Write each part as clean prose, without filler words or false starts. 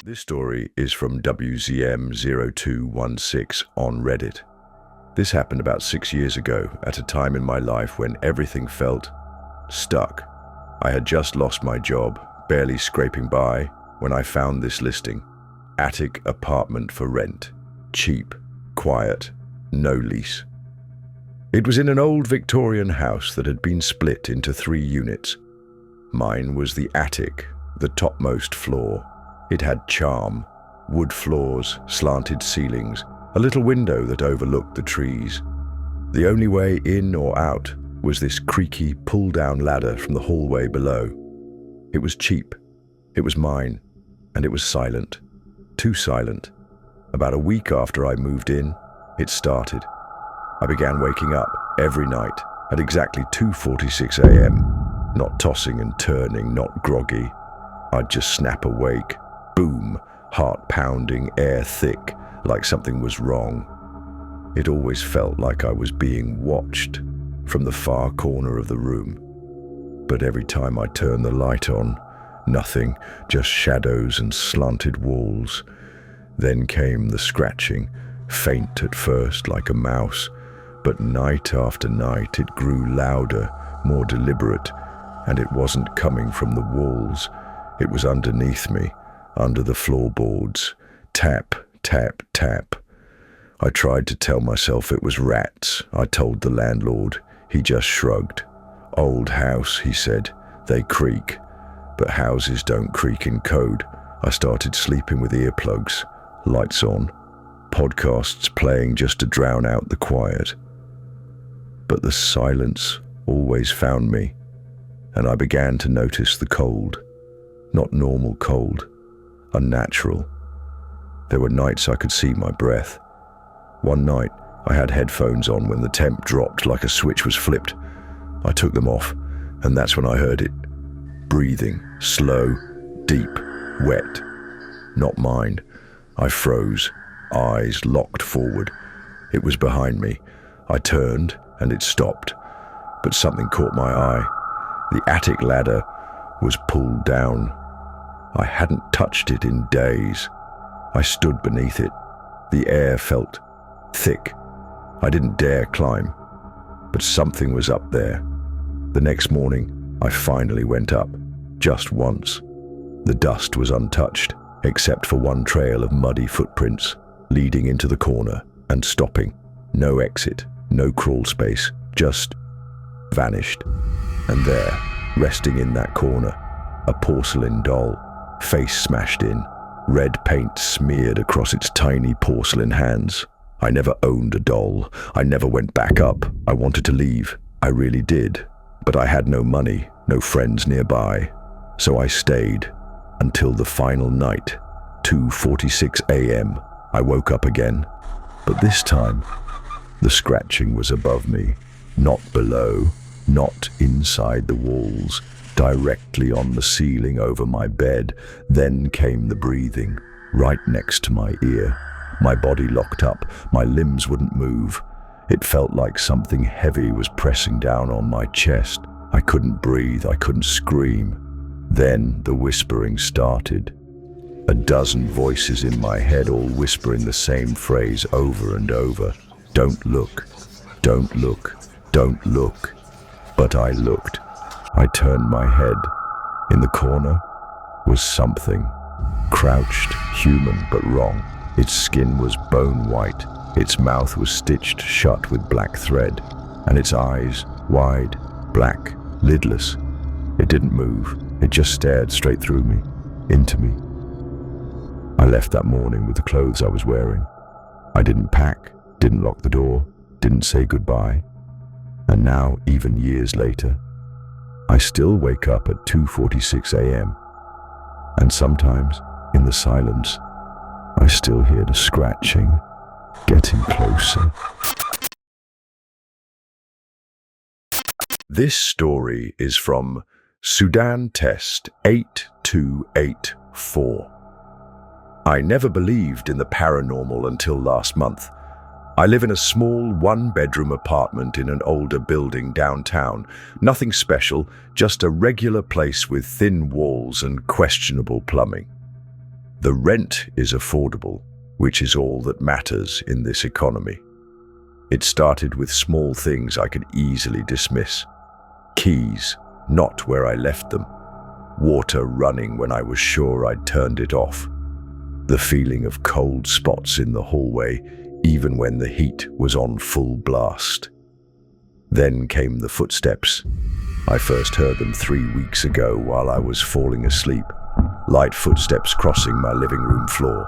This story is from WZM0216 on Reddit. This happened about 6 years ago, at a time in my life when everything felt stuck. I had just lost my job, barely scraping by, when I found this listing. Attic apartment for rent. Cheap, quiet, no lease. It was in an old Victorian house that had been split into 3 units. Mine was the attic, the topmost floor. It had charm, wood floors, slanted ceilings, a little window that overlooked the trees. The only way in or out was this creaky, pull-down ladder from the hallway below. It was cheap, it was mine, and it was silent. Too silent. About a week after I moved in, it started. I began waking up every night at exactly 2:46 a.m., not tossing and turning, not groggy. I'd just snap awake. Boom, heart pounding, air thick, like something was wrong. It always felt like I was being watched from the far corner of the room. But every time I turned the light on, nothing, just shadows and slanted walls. Then came the scratching, faint at first like a mouse, but night after night it grew louder, more deliberate, and it wasn't coming from the walls. It was underneath me, under the floorboards. Tap, tap, tap. I tried to tell myself it was rats. I told the landlord. He just shrugged. Old house, he said. They creak. But houses don't creak in code. I started sleeping with earplugs, lights on, podcasts playing just to drown out the quiet. But the silence always found me, and I began to notice the cold. Not normal cold. Unnatural. There were nights I could see my breath. One night, I had headphones on when the temp dropped like a switch was flipped. I took them off, and that's when I heard it. Breathing, slow, deep, wet. Not mine. I froze, eyes locked forward. It was behind me. I turned, and it stopped. But something caught my eye. The attic ladder was pulled down. I hadn't touched it in days. I stood beneath it. The air felt thick. I didn't dare climb, but something was up there. The next morning, I finally went up, just once. The dust was untouched, except for one trail of muddy footprints, leading into the corner and stopping. No exit, no crawl space, just vanished. And there, resting in that corner, a porcelain doll, face smashed in, red paint smeared across its tiny porcelain hands. I never owned a doll. I never went back up. I wanted to leave. I really did. But I had no money, no friends nearby. So I stayed until the final night, 2:46 a.m. I woke up again. But this time, the scratching was above me, not below, not inside the walls, directly on the ceiling over my bed. Then came the breathing, right next to my ear. My body locked up, my limbs wouldn't move. It felt like something heavy was pressing down on my chest. I couldn't breathe, I couldn't scream. Then the whispering started. A dozen voices in my head, all whispering the same phrase over and over. Don't look, don't look, don't look. But I looked. I turned my head. In the corner was something. Crouched, human, but wrong. Its skin was bone white. Its mouth was stitched shut with black thread. And its eyes, wide, black, lidless. It didn't move. It just stared straight through me, into me. I left that morning with the clothes I was wearing. I didn't pack, didn't lock the door, didn't say goodbye. And now, even years later, I still wake up at 2:46 a.m. And sometimes, in the silence, I still hear the scratching, getting closer. This story is from Sudan Test 8284. I never believed in the paranormal until last month. I live in a small one-bedroom apartment in an older building downtown. Nothing special, just a regular place with thin walls and questionable plumbing. The rent is affordable, which is all that matters in this economy. It started with small things I could easily dismiss. Keys, not where I left them. Water running when I was sure I'd turned it off. The feeling of cold spots in the hallway, even when the heat was on full blast. Then came the footsteps. I first heard them 3 weeks ago while I was falling asleep. Light footsteps crossing my living room floor.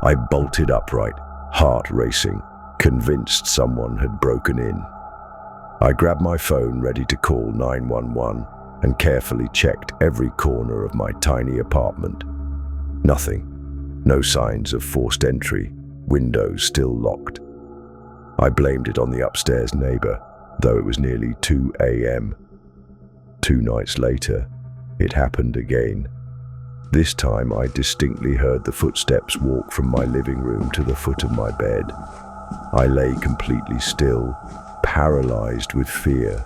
I bolted upright, heart racing, convinced someone had broken in. I grabbed my phone ready to call 911 and carefully checked every corner of my tiny apartment. Nothing. No signs of forced entry, windows still locked. I blamed it on the upstairs neighbor, though it was nearly 2 a.m. 2 nights later, it happened again. This time I distinctly heard the footsteps walk from my living room to the foot of my bed. I lay completely still, paralyzed with fear,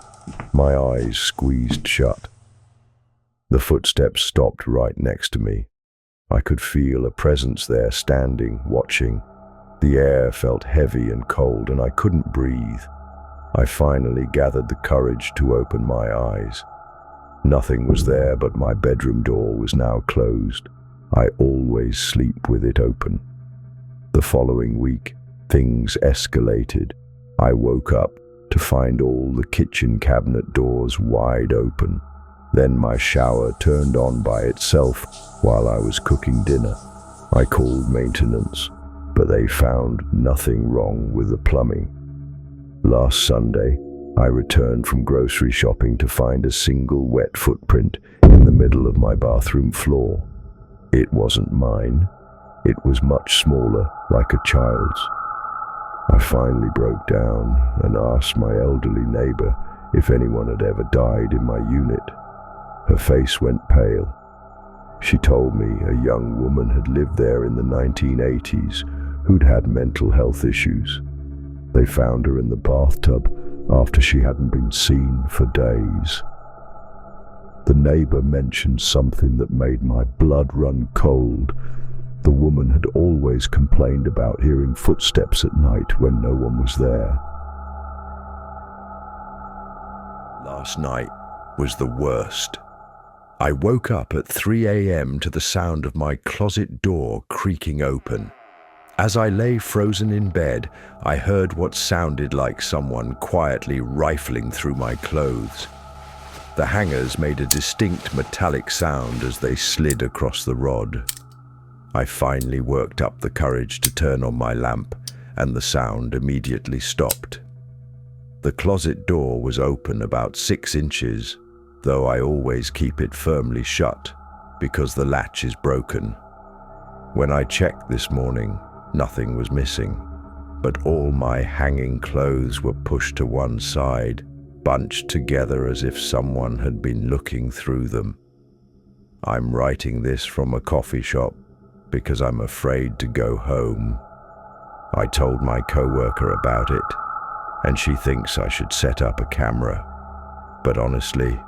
my eyes squeezed shut. The footsteps stopped right next to me. I could feel a presence there standing, watching. The air felt heavy and cold, and I couldn't breathe. I finally gathered the courage to open my eyes. Nothing was there, but my bedroom door was now closed. I always sleep with it open. The following week, things escalated. I woke up to find all the kitchen cabinet doors wide open. Then my shower turned on by itself while I was cooking dinner. I called maintenance, but they found nothing wrong with the plumbing. Last Sunday, I returned from grocery shopping to find a single wet footprint in the middle of my bathroom floor. It wasn't mine. It was much smaller, like a child's. I finally broke down and asked my elderly neighbor if anyone had ever died in my unit. Her face went pale. She told me a young woman had lived there in the 1980s who'd had mental health issues. They found her in the bathtub after she hadn't been seen for days. The neighbor mentioned something that made my blood run cold. The woman had always complained about hearing footsteps at night when no one was there. Last night was the worst. I woke up at 3 a.m. to the sound of my closet door creaking open. As I lay frozen in bed, I heard what sounded like someone quietly rifling through my clothes. The hangers made a distinct metallic sound as they slid across the rod. I finally worked up the courage to turn on my lamp, and the sound immediately stopped. The closet door was open about 6 inches, though I always keep it firmly shut because the latch is broken. When I checked this morning, nothing was missing, but all my hanging clothes were pushed to one side, bunched together as if someone had been looking through them. I'm writing this from a coffee shop because I'm afraid to go home. I told my coworker about it, and she thinks I should set up a camera. But honestly,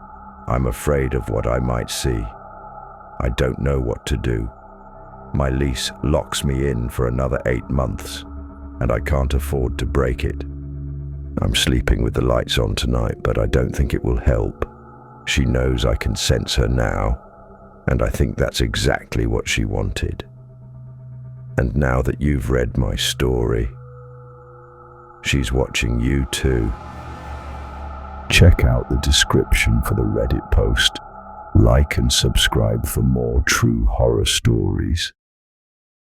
I'm afraid of what I might see. I don't know what to do. My lease locks me in for another 8 months, and I can't afford to break it. I'm sleeping with the lights on tonight, but I don't think it will help. She knows I can sense her now, and I think that's exactly what she wanted. And now that you've read my story, she's watching you too. Check out the description for the Reddit post. Like and subscribe for more true horror stories.